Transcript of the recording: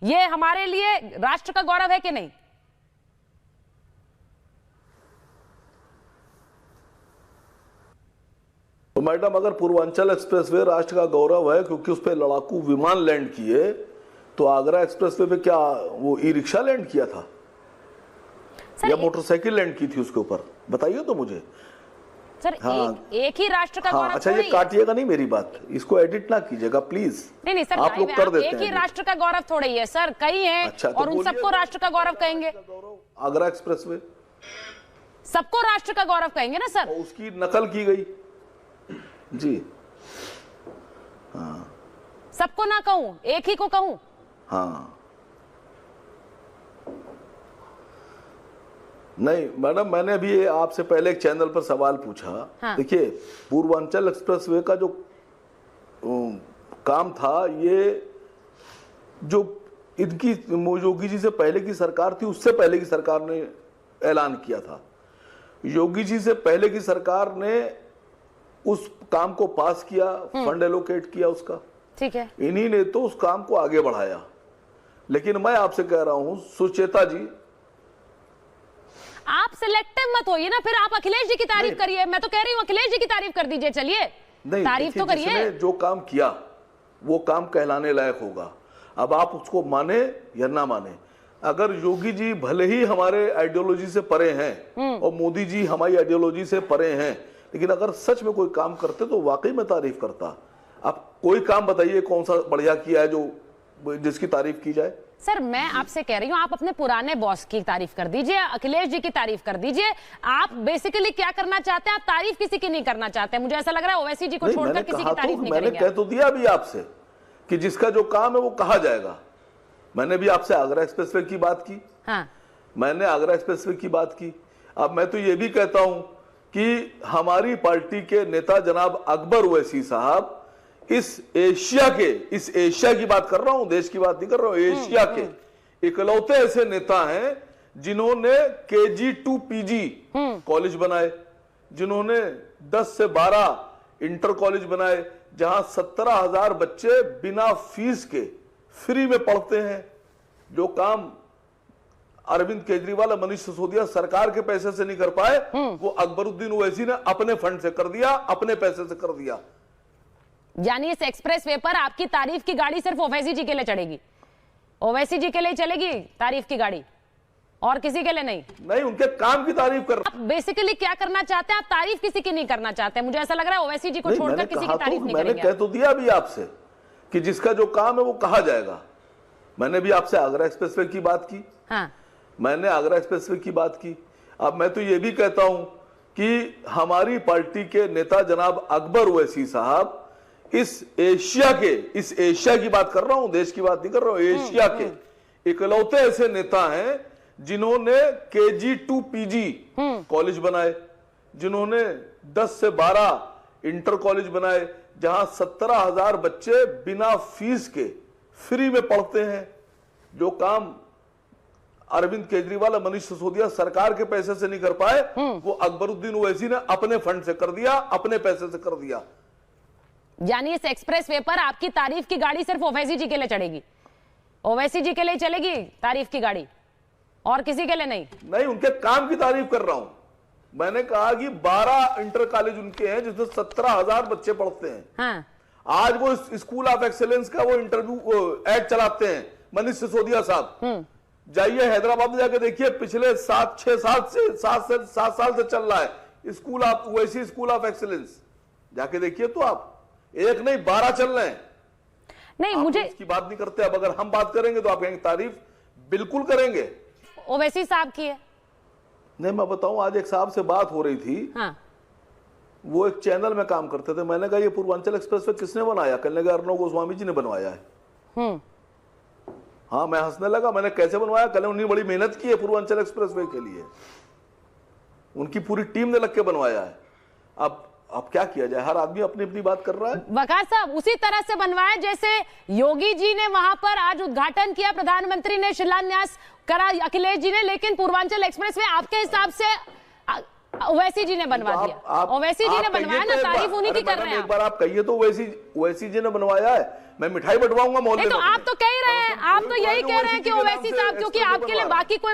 ये हमारे लिए राष्ट्र का गौरव है कि नहीं? तो मैडम, अगर पूर्वांचल एक्सप्रेसवे राष्ट्र का गौरव है क्योंकि उस पर लड़ाकू विमान लैंड किए, तो आगरा एक्सप्रेसवे पे क्या वो ई रिक्शा लैंड किया था या मोटरसाइकिल लैंड की थी उसके ऊपर? बताइए तो मुझे सर। हाँ, एक ही राष्ट्र का गौरव। अच्छा, ये काटिएगा नहीं मेरी बात, इसको एडिट ना कीजिएगा प्लीज। नहीं सर, आप लोग कर देते हैं। एक ही राष्ट्र का गौरव थोड़ा ही है सर, कई हैं। अच्छा, और उन सबको राष्ट्र का गौरव कहेंगे? आगरा एक्सप्रेसवे सबको राष्ट्र का गौरव कहेंगे ना सर? उसकी नकल की गई जी। हाँ, सबको ना कहूं, एक ही को कहूं? हाँ, नहीं मैडम, मैंने अभी आपसे पहले एक चैनल पर सवाल पूछा। हाँ। देखिए, पूर्वांचल एक्सप्रेसवे का जो काम था, ये जो इनकी योगी जी से पहले की सरकार थी, उससे पहले की सरकार ने ऐलान किया था। योगी जी से पहले की सरकार ने उस काम को पास किया, फंड एलोकेट किया उसका, ठीक है। इन्हीं ने तो उस काम को आगे बढ़ाया। लेकिन मैं आपसे कह रहा हूं सुचेता जी, आप सिलेक्टिव मत होइए ना, फिर आप अखिलेश जी की तारीफ करिए। मैं तो कह रही हूँ अखिलेश जी की तारीफ कर दीजिए, चलिए तारीफ तो करिए। जिसने जो काम किया वो काम कहलाने लायक होगा। अब आप उसको माने या ना माने, अगर योगी जी भले ही हमारे आइडियोलॉजी से परे हैं और मोदी जी हमारी आइडियोलॉजी से परे हैं, लेकिन अगर सच में कोई काम करते तो वाकई में तारीफ करता। आप कोई काम बताइए कौन सा बढ़िया किया है जो जिसकी तारीफ की जाए? सर, मैं आपसे कह रही हूँ, आप अपने पुराने बॉस की तारीफ कर दीजिए, अखिलेश जी की तारीफ कर दीजिए। आप बेसिकली क्या करना चाहते हैं? आप तारीफ किसी की नहीं करना चाहते। मुझे ऐसा लग रहा है ओवैसी जी को छोड़कर किसी की तारीफ नहीं करेंगे। मैंने कह तो दिया अभी आपसे कि जिसका जो काम है वो कहा जाएगा। मैंने भी आपसे आगरा एक्सप्रेसवे की बात की। हाँ। मैंने आगरा एक्सप्रेसवे की बात की। अब मैं तो ये भी कहता हूं कि हमारी पार्टी के नेता जनाब अकबर ओवैसी साहब इस एशिया की बात कर रहा हूं, देश की बात नहीं कर रहा हूं, एशिया के इकलौते ऐसे नेता हैं जिन्होंने KG to PG कॉलेज बनाए, जिन्होंने 10 से 12 इंटर कॉलेज बनाए, जहां 17,000 बच्चे बिना फीस के फ्री में पढ़ते हैं। जो काम अरविंद केजरीवाल और मनीष सिसोदिया सरकार के पैसे से नहीं कर पाए, वो अकबरुद्दीन ओवैसी ने अपने फंड से कर दिया, अपने पैसे से कर दिया। यानी इस एक्सप्रेस वे पर आपकी तारीफ की गाड़ी सिर्फ ओवैसी जी के लिए चढ़ेगी, ओवैसी जी के लिए चलेगी तारीफ की गाड़ी, और किसी के लिए नहीं? नहीं, उनके काम की तारीफ कर रहा हूं। बेसिकली क्या करना चाहते हैं आप? तारीफ किसी की नहीं करना चाहते। मुझे ऐसा लग रहा है ओवैसी जी को छोड़कर किसी की तारीफ नहीं करेंगे। मैंने कह तो दिया भी आपसे कि जिसका जो काम है वो कहा जाएगा। मैंने भी आपसे आगरा एक्सप्रेसवे की बात की। हाँ। मैंने आगरा एक्सप्रेसवे की बात की। अब मैं तो ये भी कहता हूं कि हमारी पार्टी के नेता जनाब अकबर ओवैसी साहब इस एशिया की बात कर रहा हूं, देश की बात नहीं कर रहा हूं, एशिया के इकलौते ऐसे नेता हैं जिन्होंने KG to PG कॉलेज बनाए, जिन्होंने 10 से 12 इंटर कॉलेज बनाए, जहां 17,000 बच्चे बिना फीस के फ्री में पढ़ते हैं। जो काम अरविंद केजरीवाल और मनीष सिसोदिया सरकार के पैसे से नहीं कर पाए, वो अकबरुद्दीन ओवैसी ने अपने फंड से कर दिया, अपने पैसे से कर दिया। यानी इस एक्सप्रेस वे पर आपकी तारीफ की गाड़ी सिर्फ ओवैसी जी के लिए चढ़ेगी, ओवैसी जी के लिए चलेगी तारीफ की गाड़ी, और किसी के लिए नहीं? नहीं, उनके काम की तारीफ कर रहा हूं। मैंने कहा कि 12 इंटर कॉलेज उनके हैं जिसमें 17,000 बच्चे पढ़ते हैं। हाँ। आज वो स्कूल ऑफ एक्सेलेंस का वो इंटरव्यू एड चलाते हैं मनीष सिसोदिया साहब। जाइए हैदराबाद में जाके देखिए, पिछले 7 साल से चल रहा है स्कूल ऑफ एक्सेलेंस। जाके देखिए तो आप, एक नहीं 12 चल रहे हैं। नहीं, मुझे इसकी बात नहीं करते। अब अगर हम बात करेंगे तो आप कहेंगे तारीफ बिल्कुल करेंगे। ओवैसी साहब की है। नहीं, मैं बताऊं, आज एक साहब से बात हो रही थी। हाँ। वो एक चैनल में काम करते थे। मैंने कहा ये पूर्वांचल एक्सप्रेसवे किसने बनाया? कहने लगा अर्णव गोस्वामी जी ने बनवाया है। हाँ, मैं हंसने लगा। मैंने कैसे बनवाया? कहने उन्होंने बड़ी मेहनत की है पूर्वांचल एक्सप्रेसवे के लिए, उनकी पूरी टीम ने लग के बनवाया है। अब क्या किया जाए, हर आदमी अपनी अपनी बात कर रहा है। वकार साहब, उसी तरह से बनवाया जैसे योगी जी ने वहां पर आज उद्घाटन किया, प्रधानमंत्री ने शिलान्यास करा, अखिलेश जी ने, लेकिन पूर्वांचल एक्सप्रेस वे आपके हिसाब से ओवैसी जी ने बनवा दिया। ओवैसी जी ने बनवाया ना, तारीफ उन्हीं की कर रहे हैं। एक बार आप कहिए तो ओवैसी जी ने बनवाया है। मैं मिठाई बंटवाऊंगा मोहल्ले नहीं तो में आप तो कह ही रहे हैं, आप तो यही कह रहे हैं कि ओवैसी साहब, क्योंकि आपके लिए बाकी कोई